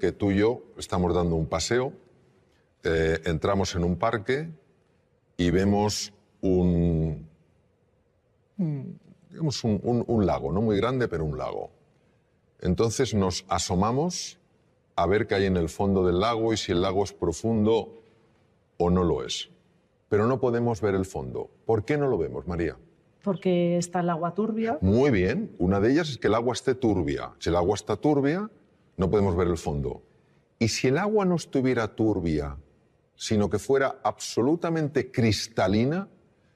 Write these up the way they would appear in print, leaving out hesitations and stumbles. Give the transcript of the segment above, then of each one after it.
que tú y yo estamos dando un paseo, entramos en un parque y vemos digamos un lago, no muy grande, pero un lago. Entonces nos asomamos a ver qué hay en el fondo del lago y si el lago es profundo o no lo es. Pero no podemos ver el fondo. ¿Por qué no lo vemos, María? Porque está el agua turbia. Muy bien. Una de ellas es que el agua esté turbia. Si el agua está turbia, no podemos ver el fondo. Y si el agua no estuviera turbia, sino que fuera absolutamente cristalina,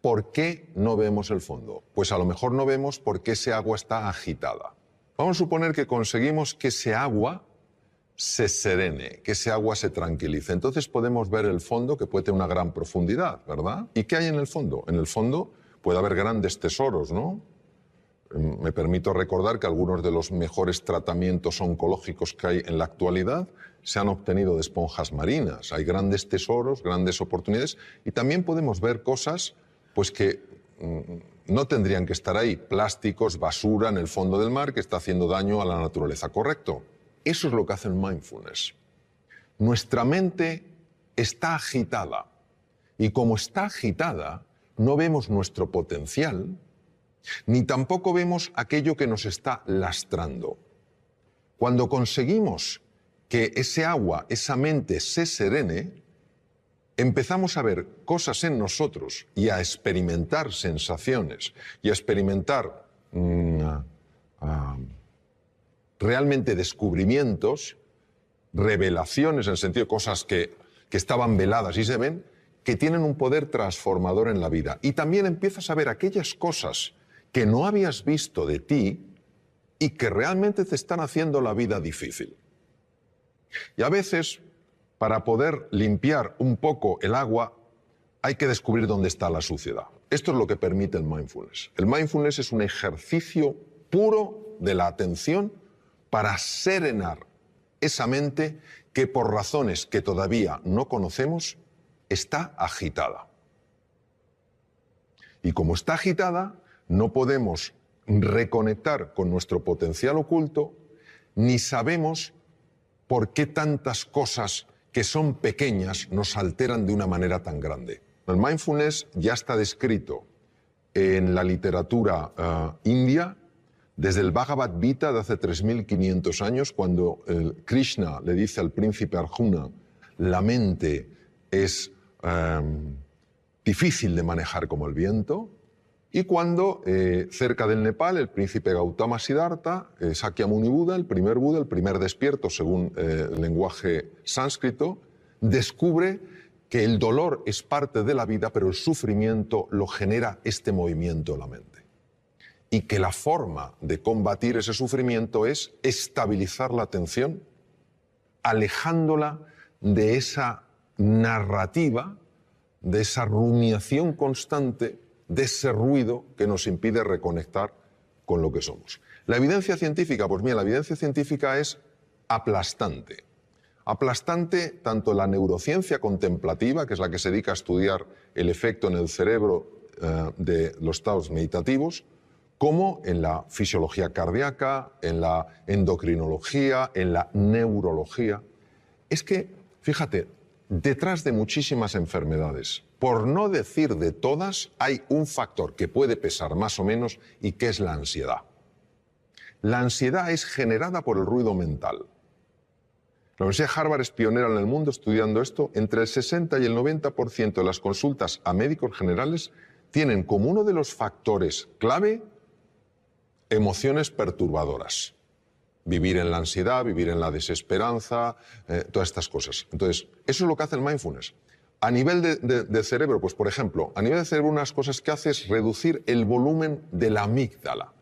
¿por qué no vemos el fondo? Pues a lo mejor no vemos porque ese agua está agitada. Vamos a suponer que conseguimos que ese agua se serene, que ese agua se tranquilice. Entonces podemos ver el fondo, que puede tener una gran profundidad, ¿verdad? ¿Y qué hay en el fondo? En el fondo puede haber grandes tesoros, ¿no? Me permito recordar que algunos de los mejores tratamientos oncológicos que hay en la actualidad se han obtenido de esponjas marinas. Hay grandes tesoros, grandes oportunidades, y también podemos ver cosas pues, que no tendrían que estar ahí. Plásticos, basura en el fondo del mar que está haciendo daño a la naturaleza, ¿correcto? Eso es lo que hace el mindfulness. Nuestra mente está agitada, y como está agitada, no vemos nuestro potencial, ni tampoco vemos aquello que nos está lastrando. Cuando conseguimos que ese agua, esa mente se serene, empezamos a ver cosas en nosotros y a experimentar sensaciones y a experimentar realmente descubrimientos, revelaciones, en el sentido de cosas que estaban veladas y se ven, que tienen un poder transformador en la vida. Y también empiezas a ver aquellas cosas que no habías visto de ti y que realmente te están haciendo la vida difícil. Y a veces, para poder limpiar un poco el agua, hay que descubrir dónde está la suciedad. Esto es lo que permite el mindfulness. El mindfulness es un ejercicio puro de la atención para serenar esa mente que por razones que todavía no conocemos está agitada. Y como está agitada, no podemos reconectar con nuestro potencial oculto, ni sabemos por qué tantas cosas que son pequeñas nos alteran de una manera tan grande. El mindfulness ya está descrito en la literatura india, desde el Bhagavad Gita de hace 3.500 años, cuando Krishna le dice al príncipe Arjuna, la mente es difícil de manejar como el viento, y cuando cerca del Nepal el príncipe Gautama Siddhartha, Sakyamuni Buda, el primer despierto según el lenguaje sánscrito, descubre que el dolor es parte de la vida, pero el sufrimiento lo genera este movimiento de la mente. Y que la forma de combatir ese sufrimiento es estabilizar la atención, alejándola de esa narrativa, de esa rumiación constante, de ese ruido que nos impide reconectar con lo que somos. La evidencia científica, pues mira, la evidencia científica es aplastante. Aplastante tanto en la neurociencia contemplativa, que es la que se dedica a estudiar el efecto en el cerebro de los estados meditativos, como en la fisiología cardíaca, en la endocrinología, en la neurología. Es que, fíjate, detrás de muchísimas enfermedades, por no decir de todas, hay un factor que puede pesar más o menos y que es la ansiedad. La ansiedad es generada por el ruido mental. La Universidad de Harvard es pionera en el mundo estudiando esto. Entre el 60 y el 90% de las consultas a médicos generales tienen como uno de los factores clave emociones perturbadoras. Vivir en la ansiedad, vivir en la desesperanza, todas estas cosas. Entonces, eso es lo que hace el mindfulness. A nivel de cerebro, pues por ejemplo, a nivel de cerebro unas cosas que hace es reducir el volumen de la amígdala.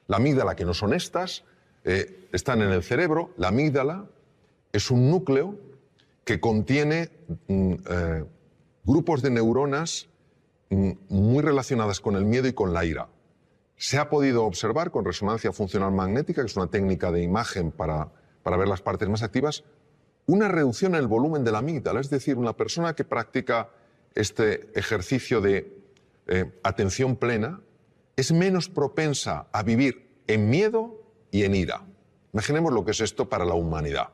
La amígdala, que no son estas, están en el cerebro. La amígdala es un núcleo que contiene grupos de neuronas muy relacionadas con el miedo y con la ira. Se ha podido observar con resonancia funcional magnética, que es una técnica de imagen para ver las partes más activas, una reducción en el volumen de la amígdala. Es decir, una persona que practica este ejercicio de atención plena es menos propensa a vivir en miedo y en ira. Imaginemos lo que es esto para la humanidad.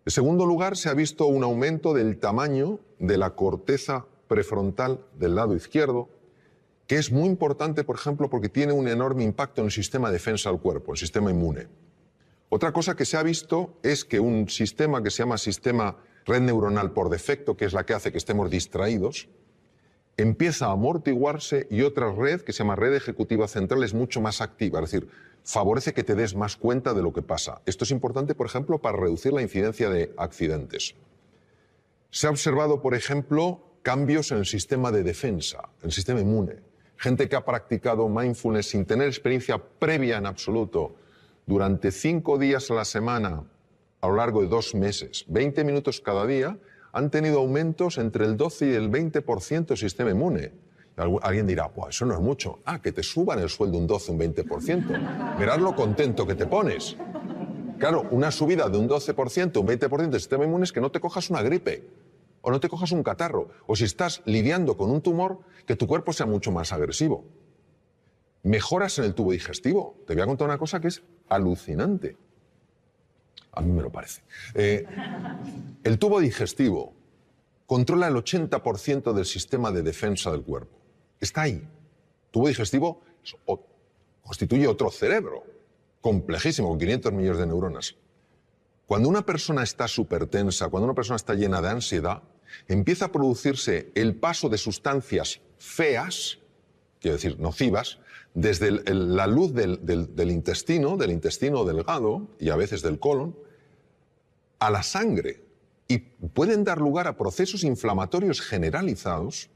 En segundo lugar, se ha visto un aumento del tamaño de la corteza prefrontal del lado izquierdo, que es muy importante, por ejemplo, porque tiene un enorme impacto en el sistema de defensa del cuerpo, el sistema inmune. Otra cosa que se ha visto es que un sistema que se llama sistema red neuronal por defecto, que es la que hace que estemos distraídos, empieza a amortiguarse y otra red, que se llama red ejecutiva central, es mucho más activa, es decir, favorece que te des más cuenta de lo que pasa. Esto es importante, por ejemplo, para reducir la incidencia de accidentes. Se ha observado, por ejemplo, cambios en el sistema de defensa, en el sistema inmune. Gente que ha practicado mindfulness sin tener experiencia previa en absoluto, durante 5 días a la semana, a lo largo de 2 meses, 20 minutos cada día, han tenido aumentos entre el 12 y el 20% del sistema inmune. Alguien dirá, pues eso no es mucho. Ah, que te suban el sueldo un 12, un 20%. Mirad lo contento que te pones. Claro, una subida de un 12%, un 20% del sistema inmune es que no te cojas una gripe, o no te cojas un catarro, o si estás lidiando con un tumor, que tu cuerpo sea mucho más agresivo. Mejoras en el tubo digestivo. Te voy a contar una cosa que es alucinante. A mí me lo parece. El tubo digestivo controla el 80% del sistema de defensa del cuerpo. Está ahí. El tubo digestivo constituye otro cerebro, complejísimo, con 500 millones de neuronas. Cuando una persona está súper-tensa, cuando una persona está llena de ansiedad, empieza a producirse el paso de sustancias feas, quiero decir, nocivas, desde la luz del intestino delgado y a veces del colon, a la sangre. Y pueden dar lugar a procesos inflamatorios generalizados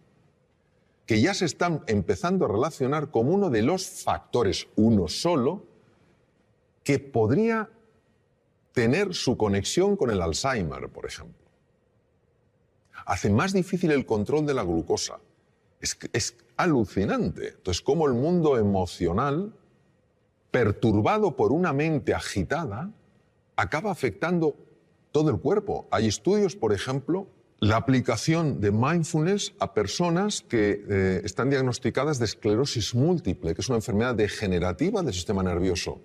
que ya se están empezando a relacionar como uno de los factores, uno solo, que podría tener su conexión con el Alzheimer, por ejemplo. Hace más difícil el control de la glucosa. Es alucinante. Entonces, cómo el mundo emocional, perturbado por una mente agitada, acaba afectando todo el cuerpo. Hay estudios, por ejemplo, la aplicación de mindfulness a personas que están diagnosticadas de esclerosis múltiple, que es una enfermedad degenerativa del sistema nervioso,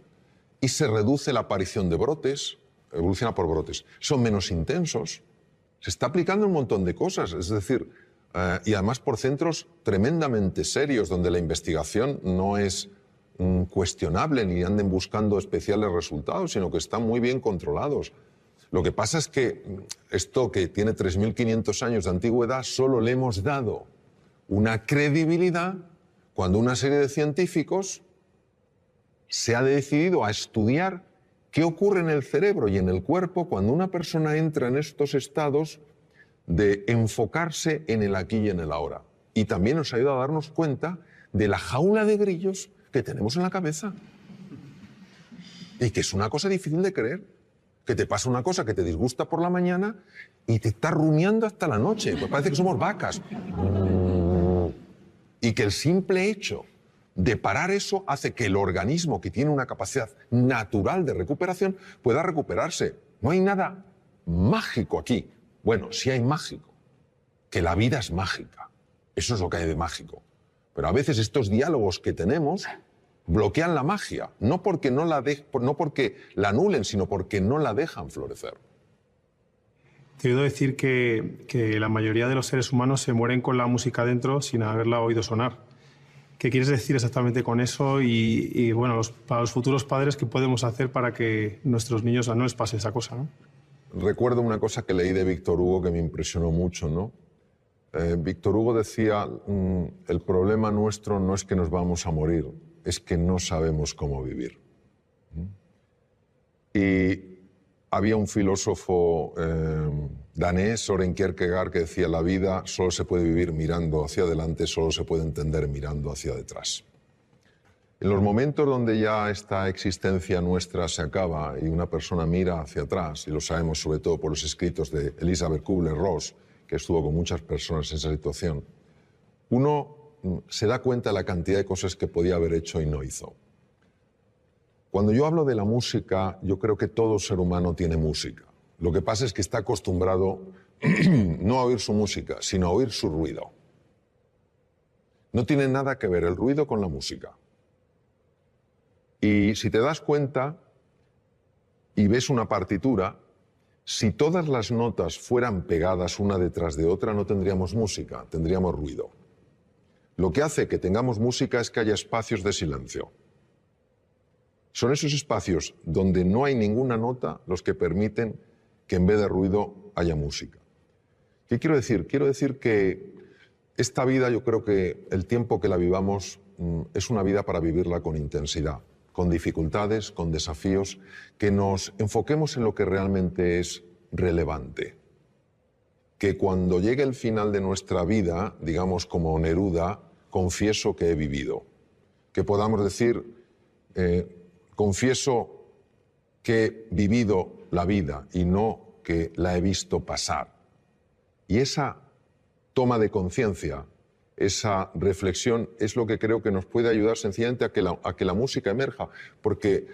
y se reduce la aparición de brotes, evoluciona por brotes. Son menos intensos. Se está aplicando un montón de cosas, es decir, y además por centros tremendamente serios, donde la investigación no es cuestionable ni anden buscando especiales resultados, sino que están muy bien controlados. Lo que pasa es que esto, que tiene 3.500 años de antigüedad, solo le hemos dado una credibilidad cuando una serie de científicos se ha decidido a estudiar qué ocurre en el cerebro y en el cuerpo cuando una persona entra en estos estados de enfocarse en el aquí y en el ahora. Y también nos ha ayudado a darnos cuenta de la jaula de grillos que tenemos en la cabeza. Y que es una cosa difícil de creer. Que te pasa una cosa que te disgusta por la mañana y te está rumiando hasta la noche. Pues parece que somos vacas. Y que el simple hecho de parar eso hace que el organismo, que tiene una capacidad natural de recuperación, pueda recuperarse. No hay nada mágico aquí. Bueno, sí hay mágico, que la vida es mágica. Eso es lo que hay de mágico. Pero a veces estos diálogos que tenemos bloquean la magia, no porque la anulen, sino porque no la dejan florecer. Te he oído decir que la mayoría de los seres humanos se mueren con la música dentro sin haberla oído sonar. ¿Qué quieres decir exactamente con eso? Y bueno, para los futuros padres, ¿qué podemos hacer para que nuestros niños no les pase esa cosa, ¿no? Recuerdo una cosa que leí de Víctor Hugo que me impresionó mucho, ¿no? Víctor Hugo decía, el problema nuestro no es que nos vamos a morir, es que no sabemos cómo vivir. Y había un filósofo danés, Søren Kierkegaard, que decía, la vida solo se puede vivir mirando hacia adelante, solo se puede entender mirando hacia detrás. En los momentos donde ya esta existencia nuestra se acaba y una persona mira hacia atrás, y lo sabemos sobre todo por los escritos de Elizabeth Kubler-Ross, que estuvo con muchas personas en esa situación, uno se da cuenta de la cantidad de cosas que podía haber hecho y no hizo. Cuando yo hablo de la música, yo creo que todo ser humano tiene música. Lo que pasa es que está acostumbrado no a oír su música, sino a oír su ruido. No tiene nada que ver el ruido con la música. Y si te das cuenta y ves una partitura, Si todas las notas fueran pegadas una detrás de otra, no tendríamos música, tendríamos ruido. Lo que hace que tengamos música es que haya espacios de silencio. Son esos espacios donde no hay ninguna nota los que permiten que en vez de ruido haya música. ¿Qué quiero decir? Quiero decir que esta vida, yo creo que el tiempo que la vivamos es una vida para vivirla con intensidad, con dificultades, con desafíos, que nos enfoquemos en lo que realmente es relevante. Que cuando llegue el final de nuestra vida, digamos como Neruda, confieso que he vivido. Que podamos decir, confieso que he vivido la vida y no que la he visto pasar. Y esa toma de conciencia, esa reflexión es lo que creo que nos puede ayudar sencillamente a que la música emerja, porque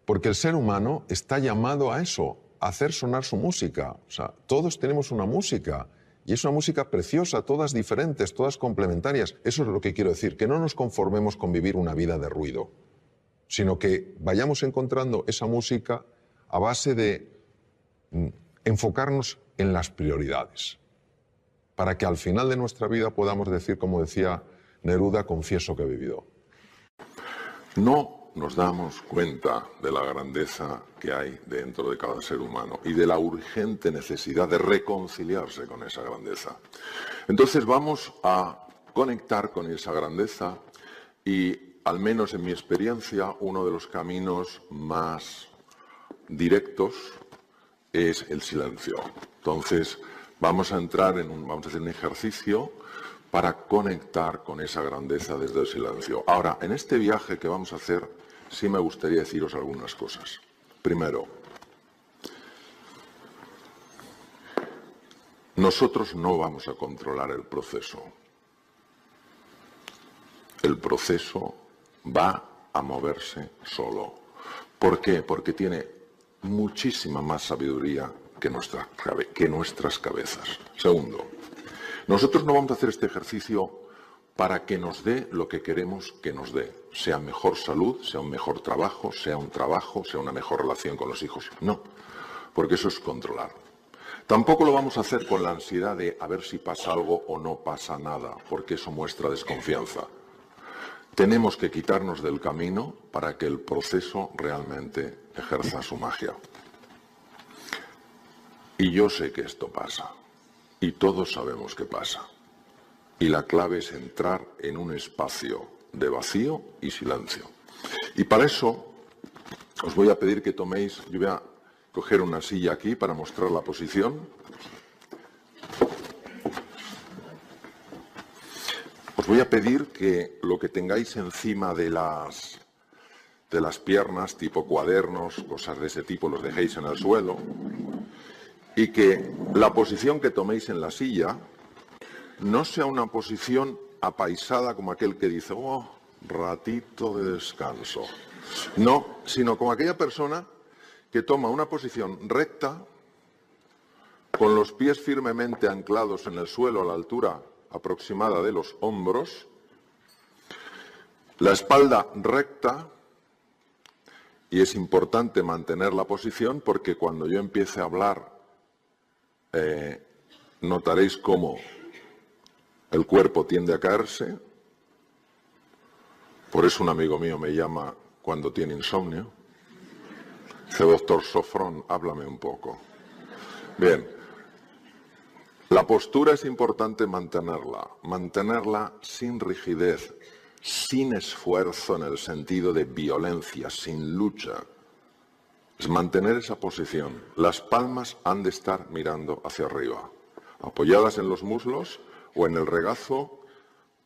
el ser humano está llamado a eso, a hacer sonar su música. O sea, todos tenemos una música y es una música preciosa, todas diferentes, todas complementarias. Eso es lo que quiero decir, que no nos conformemos con vivir una vida de ruido, sino que vayamos encontrando esa música a base de enfocarnos en las prioridades, para que al final de nuestra vida podamos decir, como decía Neruda, confieso que he vivido. No nos damos cuenta de la grandeza que hay dentro de cada ser humano y de la urgente necesidad de reconciliarse con esa grandeza. Entonces vamos a conectar con esa grandeza y, al menos en mi experiencia, uno de los caminos más directos es el silencio. Entonces vamos a hacer un ejercicio para conectar con esa grandeza desde el silencio. Ahora, en este viaje que vamos a hacer, sí me gustaría deciros algunas cosas. Primero, nosotros no vamos a controlar el proceso. El proceso va a moverse solo. ¿Por qué? Porque tiene muchísima más sabiduría que nuestras cabezas. Segundo, nosotros no vamos a hacer este ejercicio para que nos dé lo que queremos que nos dé, sea mejor salud, sea un mejor trabajo, sea una mejor relación con los hijos. No, porque eso es controlar. Tampoco lo vamos a hacer con la ansiedad de a ver si pasa algo o no pasa nada, porque eso muestra desconfianza. Tenemos que quitarnos del camino para que el proceso realmente ejerza su magia. Y yo sé que esto pasa, y todos sabemos que pasa. Y la clave es entrar en un espacio de vacío y silencio. Y para eso os voy a pedir que toméis, yo voy a coger una silla aquí para mostrar la posición. Os voy a pedir que lo que tengáis encima de las piernas, tipo cuadernos, cosas de ese tipo, los dejéis en el suelo. Y que la posición que toméis en la silla no sea una posición apaisada como aquel que dice, oh, ratito de descanso. No, sino como aquella persona que toma una posición recta, con los pies firmemente anclados en el suelo a la altura aproximada de los hombros, la espalda recta, y es importante mantener la posición porque cuando yo empiece a hablar notaréis cómo el cuerpo tiende a caerse. Por eso un amigo mío me llama cuando tiene insomnio. Dice, doctor Sofrón, háblame un poco. Bien, la postura es importante mantenerla sin rigidez, sin esfuerzo en el sentido de violencia, sin lucha. Es mantener esa posición. Las palmas han de estar mirando hacia arriba, apoyadas en los muslos o en el regazo,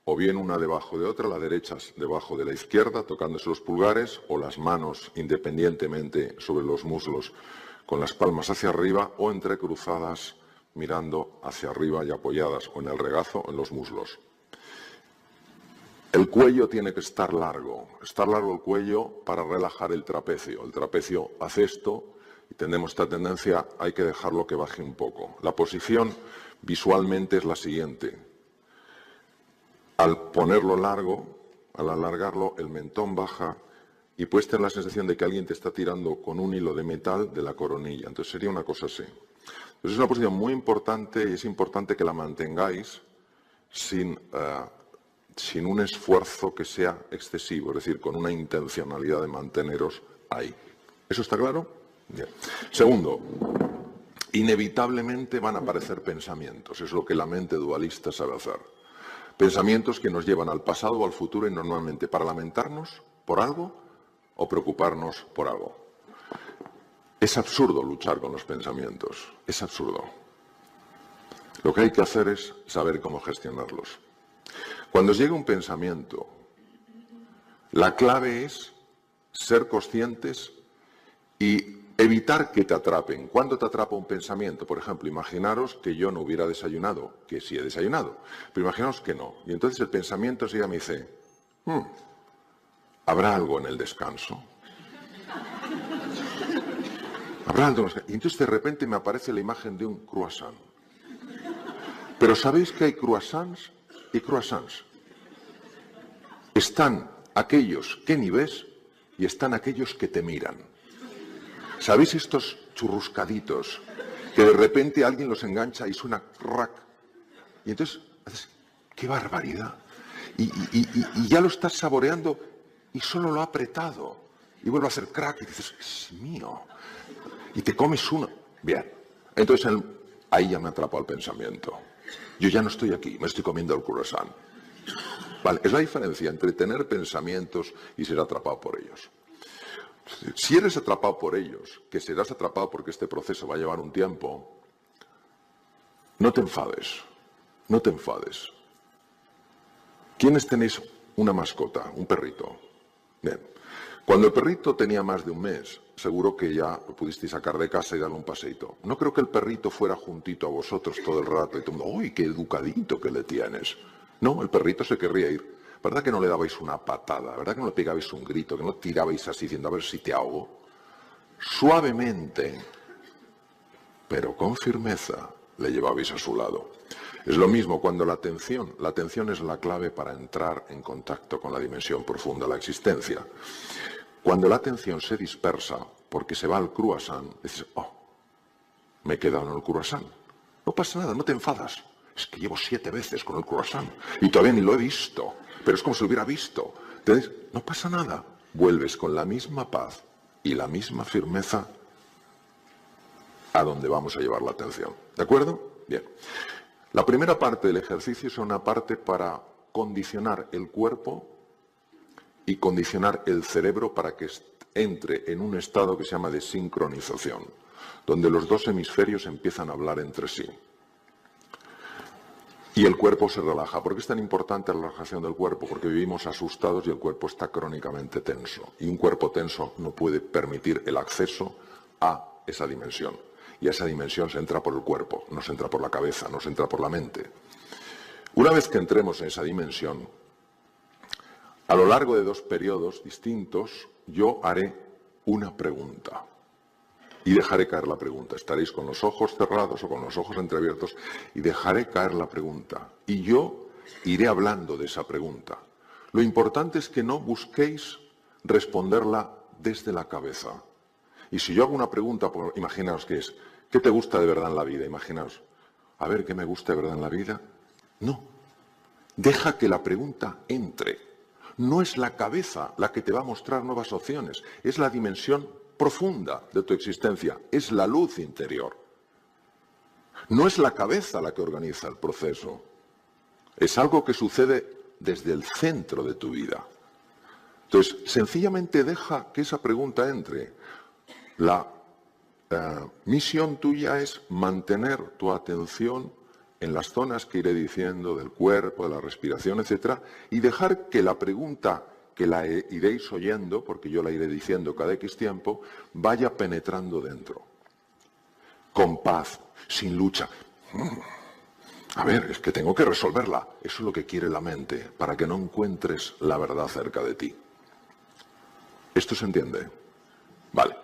o bien una debajo de otra, la derecha debajo de la izquierda, tocándose los pulgares, o las manos independientemente sobre los muslos con las palmas hacia arriba, o entrecruzadas mirando hacia arriba y apoyadas o en el regazo o en los muslos. El cuello tiene que estar largo el cuello para relajar el trapecio. El trapecio hace esto y tenemos esta tendencia, hay que dejarlo que baje un poco. La posición visualmente es la siguiente. Al ponerlo largo, al alargarlo, el mentón baja y puedes tener la sensación de que alguien te está tirando con un hilo de metal de la coronilla. Entonces sería una cosa así. Entonces es una posición muy importante y es importante que la mantengáis sin un esfuerzo que sea excesivo, es decir, con una intencionalidad de manteneros ahí. ¿Eso está claro? Bien. Segundo, inevitablemente van a aparecer pensamientos, es lo que la mente dualista sabe hacer. Pensamientos que nos llevan al pasado o al futuro y normalmente para lamentarnos por algo o preocuparnos por algo. Es absurdo luchar con los pensamientos, es absurdo. Lo que hay que hacer es saber cómo gestionarlos. Cuando os llega un pensamiento, la clave es ser conscientes y evitar que te atrapen. ¿Cuándo te atrapa un pensamiento? Por ejemplo, imaginaros que yo no hubiera desayunado, que sí he desayunado, pero imaginaos que no. Y entonces el pensamiento enseguida me dice, ¿habrá algo en el descanso? ¿Habrá algo en el descanso? Y entonces de repente me aparece la imagen de un croissant. Pero ¿sabéis que hay croissants y croissants? Están aquellos que ni ves y están aquellos que te miran. ¿Sabéis estos churruscaditos que de repente alguien los engancha y suena crack? Y entonces haces, ¡qué barbaridad! Y ya lo estás saboreando y solo lo ha apretado. Y vuelve a hacer crack y dices, es mío. Y te comes uno. Bien. Entonces ahí ya me atrapó el pensamiento. Yo ya no estoy aquí, me estoy comiendo el croissant. Vale, es la diferencia entre tener pensamientos y ser atrapado por ellos. Si eres atrapado por ellos, que serás atrapado porque este proceso va a llevar un tiempo, no te enfades, no te enfades. ¿Quiénes tenéis una mascota, un perrito? Bien. Cuando el perrito tenía más de un mes, seguro que ya lo pudisteis sacar de casa y darle un paseíto. No creo que el perrito fuera juntito a vosotros todo el rato y todo el mundo, ¡uy, qué educadito que le tienes! No, el perrito se querría ir. ¿Verdad que no le dabais una patada? ¿Verdad que no le pegabais un grito? ¿Que no tirabais así diciendo, a ver si te ahogo? Suavemente, pero con firmeza, le llevabais a su lado. Es lo mismo cuando la atención es la clave para entrar en contacto con la dimensión profunda de la existencia. Cuando la atención se dispersa, porque se va al croissant, dices, me he quedado en el croissant. No pasa nada, no te enfadas. Es que llevo 7 veces con el croissant y todavía ni lo he visto. Pero es como si lo hubiera visto. Entonces, no pasa nada. Vuelves con la misma paz y la misma firmeza a donde vamos a llevar la atención. ¿De acuerdo? Bien. La primera parte del ejercicio es una parte para condicionar el cuerpo y condicionar el cerebro para que entre en un estado que se llama de sincronización, donde los dos hemisferios empiezan a hablar entre sí. Y el cuerpo se relaja. ¿Por qué es tan importante la relajación del cuerpo? Porque vivimos asustados y el cuerpo está crónicamente tenso. Y un cuerpo tenso no puede permitir el acceso a esa dimensión. Y a esa dimensión se entra por el cuerpo, no se entra por la cabeza, no se entra por la mente. Una vez que entremos en esa dimensión, a lo largo de 2 periodos distintos, yo haré una pregunta. Y dejaré caer la pregunta. Estaréis con los ojos cerrados o con los ojos entreabiertos y dejaré caer la pregunta. Y yo iré hablando de esa pregunta. Lo importante es que no busquéis responderla desde la cabeza. Y si yo hago una pregunta, imaginaos que es, ¿qué te gusta de verdad en la vida? Imaginaos, a ver, ¿qué me gusta de verdad en la vida? No. Deja que la pregunta entre. No es la cabeza la que te va a mostrar nuevas opciones, es la dimensión profunda de tu existencia, es la luz interior. No es la cabeza la que organiza el proceso, es algo que sucede desde el centro de tu vida. Entonces, sencillamente deja que esa pregunta entre. La misión tuya es mantener tu atención en las zonas que iré diciendo del cuerpo, de la respiración, etc. Y dejar que la pregunta que la iréis oyendo, porque yo la iré diciendo cada X tiempo, vaya penetrando dentro. Con paz, sin lucha. A ver, es que tengo que resolverla. Eso es lo que quiere la mente, para que no encuentres la verdad cerca de ti. ¿Esto se entiende? Vale.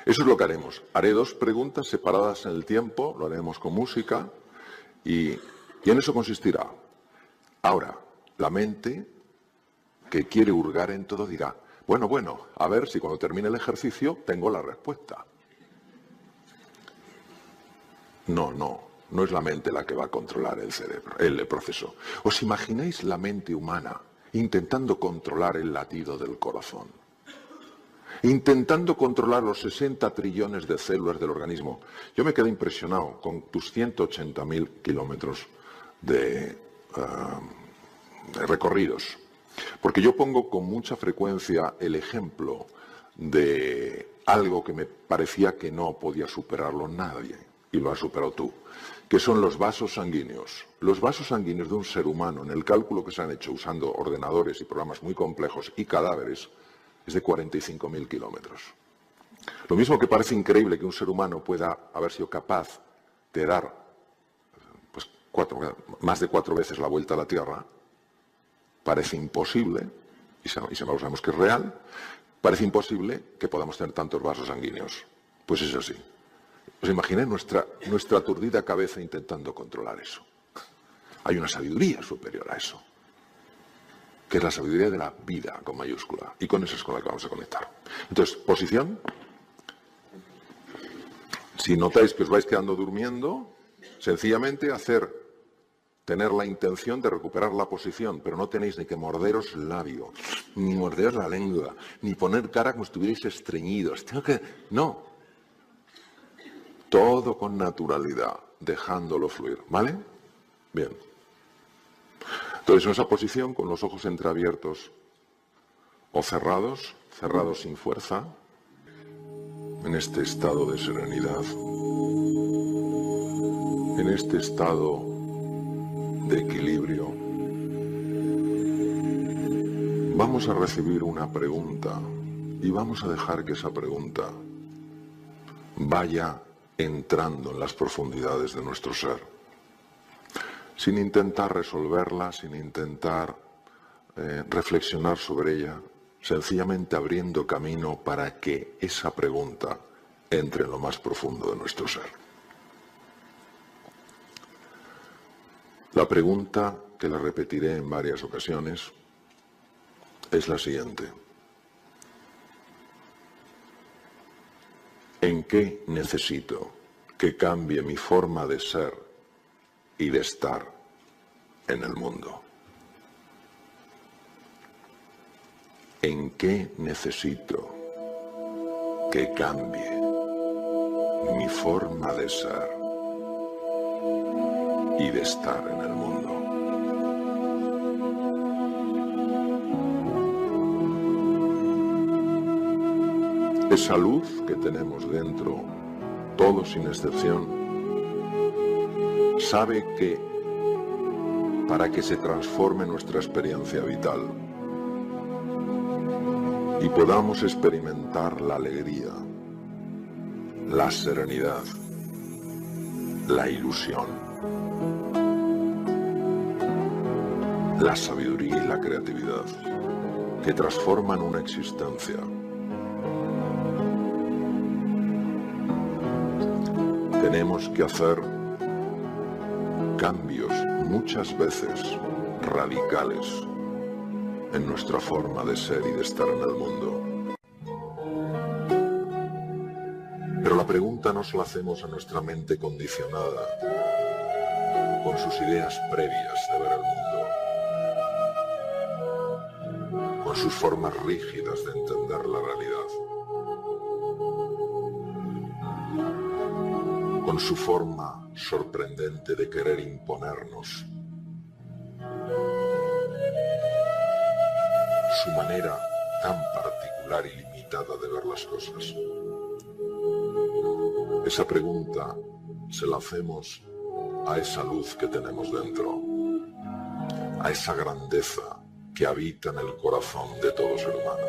Eso es lo que haremos. Haré 2 preguntas separadas en el tiempo, lo haremos con música, y en eso consistirá. Ahora, la mente, que quiere hurgar en todo, dirá, Bueno, a ver si cuando termine el ejercicio tengo la respuesta. No es la mente la que va a controlar el cerebro, el proceso. ¿Os imagináis la mente humana intentando controlar el latido del corazón? Intentando controlar los 60 trillones de células del organismo. Yo me quedé impresionado con tus 180.000 kilómetros de recorridos. Porque yo pongo con mucha frecuencia el ejemplo de algo que me parecía que no podía superarlo nadie, y lo has superado tú, que son los vasos sanguíneos. Los vasos sanguíneos de un ser humano, en el cálculo que se han hecho usando ordenadores y programas muy complejos y cadáveres, es de 45.000 kilómetros. Lo mismo que parece increíble que un ser humano pueda haber sido capaz de dar pues, más de 4 veces la vuelta a la Tierra, parece imposible, y sabemos que es real, parece imposible que podamos tener tantos vasos sanguíneos. Pues es así. ¿Os imagináis nuestra aturdida cabeza intentando controlar eso? Hay una sabiduría superior a eso, que es la sabiduría de la vida con mayúscula, y con eso es con la que vamos a conectar. Entonces, posición. Si notáis que os vais quedando durmiendo, sencillamente tener la intención de recuperar la posición, pero no tenéis ni que morderos el labio, ni morderos la lengua, ni poner cara como si estuvierais estreñidos. No. Todo con naturalidad, dejándolo fluir, ¿vale? Bien. Entonces, en esa posición, con los ojos entreabiertos o cerrados sin fuerza, en este estado de serenidad, en este estado de equilibrio, vamos a recibir una pregunta y vamos a dejar que esa pregunta vaya entrando en las profundidades de nuestro ser, sin intentar resolverla, sin intentar reflexionar sobre ella, sencillamente abriendo camino para que esa pregunta entre en lo más profundo de nuestro ser. La pregunta, que la repetiré en varias ocasiones, es la siguiente. ¿En qué necesito que cambie mi forma de ser y de estar en el mundo? ¿En qué necesito que cambie mi forma de ser y de estar en el mundo? Esa luz que tenemos dentro, todos sin excepción, sabe que para que se transforme nuestra experiencia vital y podamos experimentar la alegría, la serenidad, la ilusión, la sabiduría y la creatividad que transforman una existencia, tenemos que hacer cambios muchas veces radicales en nuestra forma de ser y de estar en el mundo. Pero la pregunta no se la hacemos a nuestra mente condicionada, con sus ideas previas de ver el mundo, con sus formas rígidas de entender la realidad, con su forma sorprendente de querer imponernos, su manera tan particular y limitada de ver las cosas. Esa pregunta se la hacemos a esa luz que tenemos dentro, a esa grandeza que habita en el corazón de todo ser humano.